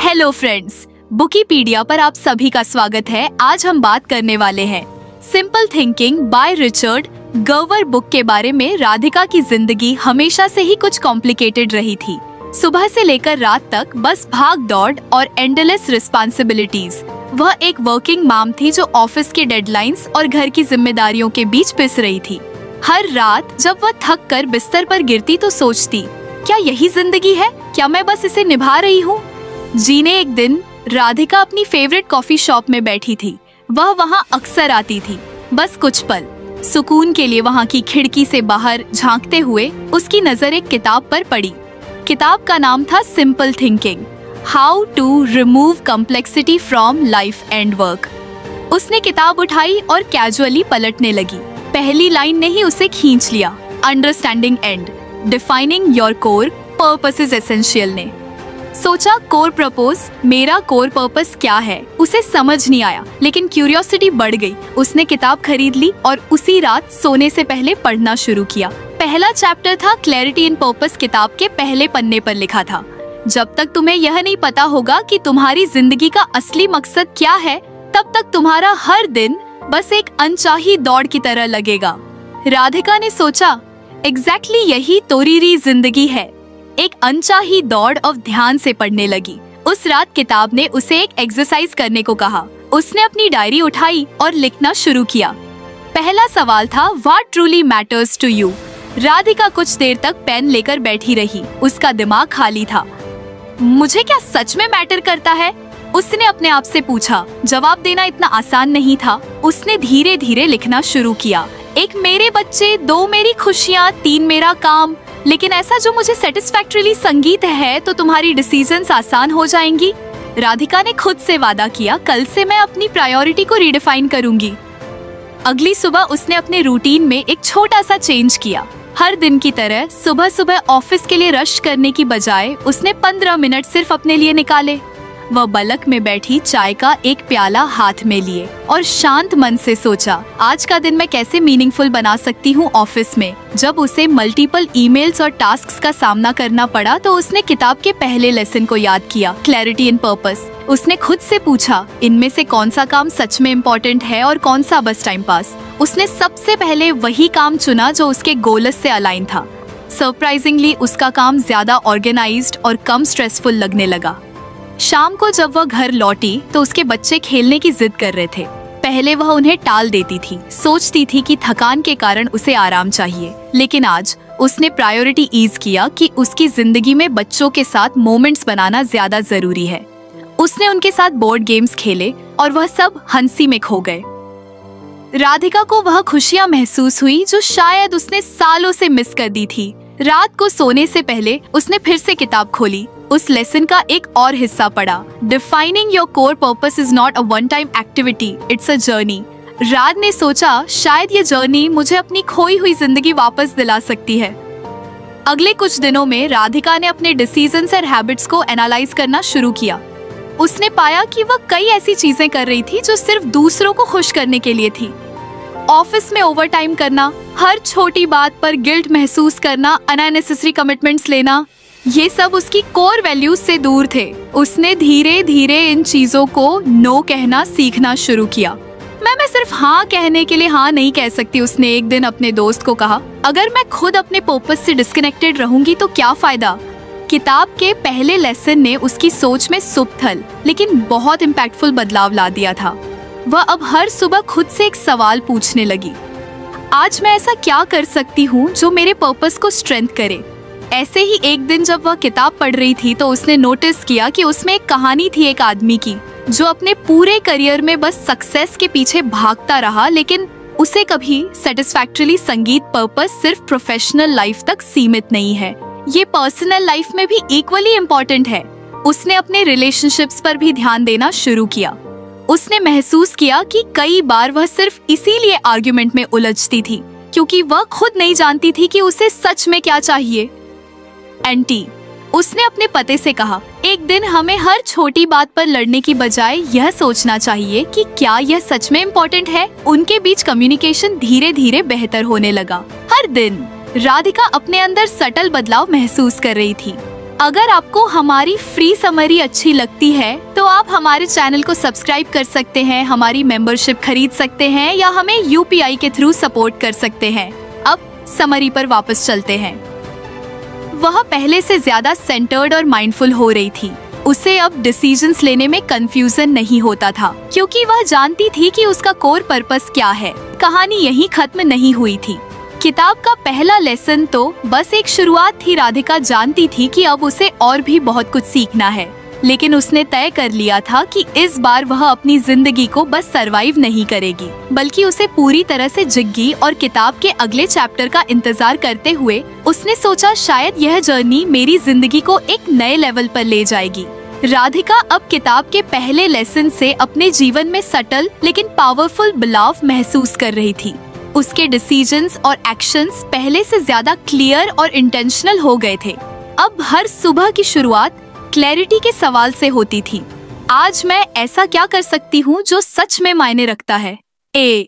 Hello friends, बुकीपीडिया पर आप सभी का स्वागत है। आज हम बात करने वाले हैं simple thinking by Richard Gerver book के बारे में। राधिका की जिंदगी हमेशा से ही कुछ कॉम्प्लिकेटेड रही थी। सुबह से लेकर रात तक बस भाग दौड़ और एंडलेस रिस्पॉन्सिबिलिटीज। वह एक वर्किंग मॉम थी जो ऑफिस के डेडलाइंस और घर की जिम्मेदारियों के बीच पिस रही थी। हर रात जब वह थक कर बिस्तर पर गिरती तो सोचती, क्या यही जिंदगी है? क्या मैं बस इसे निभा रही हूँ? जीने एक दिन राधिका अपनी फेवरेट कॉफी शॉप में बैठी थी। वह वहाँ अक्सर आती थी, बस कुछ पल सुकून के लिए। वहाँ की खिड़की से बाहर झांकते हुए उसकी नजर एक किताब पर पड़ी। किताब का नाम था simple thinking, how to remove complexity from life and work. उसने किताब उठाई और कैजुअली पलटने लगी। पहली लाइन ने ही उसे खींच लिया, understanding and defining your core purpose is essential ने। सोचा, कोर पर्पस, मेरा कोर पर्पस क्या है? उसे समझ नहीं आया, लेकिन क्यूरियोसिटी बढ़ गई। उसने किताब खरीद ली और उसी रात सोने से पहले पढ़ना शुरू किया। पहला चैप्टर था क्लैरिटी इन पर्पस। किताब के पहले पन्ने पर लिखा था, जब तक तुम्हें यह नहीं पता होगा कि तुम्हारी जिंदगी का असली मकसद क्या है, तब तक तुम्हारा हर दिन बस एक अनचाही दौड़ की तरह लगेगा। राधिका ने सोचा, एग्जैक्टली यही तोरीरी जिंदगी है, एक अनचाही दौड़। और ध्यान से पढ़ने लगी। उस रात किताब ने उसे एक एक्सरसाइज करने को कहा। उसने अपनी डायरी उठाई और लिखना शुरू किया। पहला सवाल था, what truly matters to you? Radhika कुछ देर तक पेन लेकर बैठी रही। उसका दिमाग खाली था। मुझे क्या सच में मैटर करता है? उसने अपने आप से पूछा। जवाब देना इतना आसान नहीं था। उसने धीरे धीरे लिखना शुरू किया। 1 मेरे बच्चे, 2 मेरी खुशियाँ, 3 मेरा काम। लेकिन ऐसा जो मुझे सेटिस्फैक्टरीली संगीत है तो तुम्हारी डिसीजंस आसान हो जाएंगी। राधिका ने खुद से वादा किया, कल से मैं अपनी प्रायोरिटी को रिडिफाइन करूंगी। अगली सुबह उसने अपने रूटीन में एक छोटा सा चेंज किया। हर दिन की तरह सुबह सुबह ऑफिस के लिए रश करने की बजाय उसने 15 मिनट सिर्फ अपने लिए निकाले। वह बलक में बैठी चाय का एक प्याला हाथ में लिए और शांत मन से सोचा, आज का दिन मैं कैसे मीनिंगफुल बना सकती हूँ ऑफिस में। जब उसे मल्टीपल ईमेल्स और टास्क्स का सामना करना पड़ा तो उसने किताब के पहले लेसन को याद किया, क्लैरिटी इन पर्पस। उसने खुद से पूछा, इनमें से कौन सा काम सच में इम्पोर्टेंट है और कौन सा बस टाइम पास। उसने सबसे पहले वही काम चुना जो उसके गोल्स से अलाइन था। सरप्राइजिंगली उसका काम ज्यादा ऑर्गेनाइज्ड और कम स्ट्रेसफुल लगने लगा। शाम को जब वह घर लौटी तो उसके बच्चे खेलने की जिद कर रहे थे। पहले वह उन्हें टाल देती थी, सोचती थी कि थकान के कारण उसे आराम चाहिए। लेकिन आज उसने प्रायोरिटी ईज किया कि उसकी जिंदगी में बच्चों के साथ मोमेंट्स बनाना ज्यादा जरूरी है। उसने उनके साथ बोर्ड गेम्स खेले और वह सब हंसी में खो गए। राधिका को वह खुशियां महसूस हुई जो शायद उसने सालों से मिस कर दी थी। रात को सोने से पहले उसने फिर से किताब खोली। उस लेसन का एक और हिस्सा पढ़ा, defining your core purpose is not a one time activity, it's a journey. रात ने सोचा, शायद ये जर्नी मुझे अपनी खोई हुई जिंदगी वापस दिला सकती है। अगले कुछ दिनों में राधिका ने अपने डिसीजंस और हैबिट्स को एनालाइज करना शुरू किया। उसने पाया कि वह कई ऐसी चीजें कर रही थी जो सिर्फ दूसरों को खुश करने के लिए थी। ऑफिस में ओवरटाइम करना, हर छोटी बात पर गिल्ट महसूस करना, अननेसेसरी कमिटमेंट्स लेना, ये सब उसकी कोर वैल्यूज से दूर थे। उसने धीरे धीरे इन चीजों को नो कहना सीखना शुरू किया। मैं सिर्फ हाँ कहने के लिए हाँ नहीं कह सकती, उसने एक दिन अपने दोस्त को कहा। अगर मैं खुद अपने पर्पस से डिस्कनेक्टेड रहूंगी तो क्या फायदा? किताब के पहले लेसन ने उसकी सोच में सुपथल लेकिन बहुत इम्पैक्टफुल बदलाव ला दिया था। वह अब हर सुबह खुद से एक सवाल पूछने लगी, आज मैं ऐसा क्या कर सकती हूँ जो मेरे पर्पस को स्ट्रेंथ करे? ऐसे ही एक दिन जब वह किताब पढ़ रही थी तो उसने नोटिस किया कि उसमें एक कहानी थी एक आदमी की जो अपने पूरे करियर में बस सक्सेस के पीछे भागता रहा, लेकिन उसे कभी सेटिस्फैक्टरीली संगीत पर्पस सिर्फ प्रोफेशनल लाइफ तक सीमित नहीं है, ये पर्सनल लाइफ में भी इक्वली इम्पोर्टेंट है। उसने अपने रिलेशनशिप्स पर भी ध्यान देना शुरू किया। उसने महसूस किया कि कई बार वह सिर्फ इसीलिए आर्ग्यूमेंट में उलझती थी क्योंकि वह खुद नहीं जानती थी कि उसे सच में क्या चाहिए। एंटी, उसने अपने पति से कहा, एक दिन हमें हर छोटी बात पर लड़ने की बजाय यह सोचना चाहिए कि क्या यह सच में इम्पोर्टेंट है। उनके बीच कम्युनिकेशन धीरे धीरे बेहतर होने लगा। हर दिन राधिका अपने अंदर सटल बदलाव महसूस कर रही थी। अगर आपको हमारी फ्री समरी अच्छी लगती है तो आप हमारे चैनल को सब्सक्राइब कर सकते हैं, हमारी मेंबरशिप खरीद सकते हैं या हमें यूपीआई के थ्रू सपोर्ट कर सकते हैं। अब समरी पर वापस चलते हैं। वह पहले से ज्यादा सेंटर्ड और माइंडफुल हो रही थी। उसे अब डिसीजंस लेने में कंफ्यूजन नहीं होता था, क्योंकि वह जानती थी कि उसका कोर पर्पस क्या है। कहानी यहीं खत्म नहीं हुई थी। किताब का पहला लेसन तो बस एक शुरुआत थी। राधिका जानती थी कि अब उसे और भी बहुत कुछ सीखना है, लेकिन उसने तय कर लिया था कि इस बार वह अपनी जिंदगी को बस सरवाइव नहीं करेगी, बल्कि उसे पूरी तरह से जिग्गी। और किताब के अगले चैप्टर का इंतजार करते हुए उसने सोचा, शायद यह जर्नी मेरी जिंदगी को एक नए लेवल पर ले जाएगी। राधिका अब किताब के पहले लेसन से अपने जीवन में सटल लेकिन पावरफुल बदलाव महसूस कर रही थी। उसके डिसीजंस और एक्शंस पहले से ज्यादा क्लियर और इंटेंशनल हो गए थे। अब हर सुबह की शुरुआत क्लैरिटी के सवाल से होती थी। आज मैं ऐसा क्या कर सकती हूँ जो सच में मायने रखता है? A.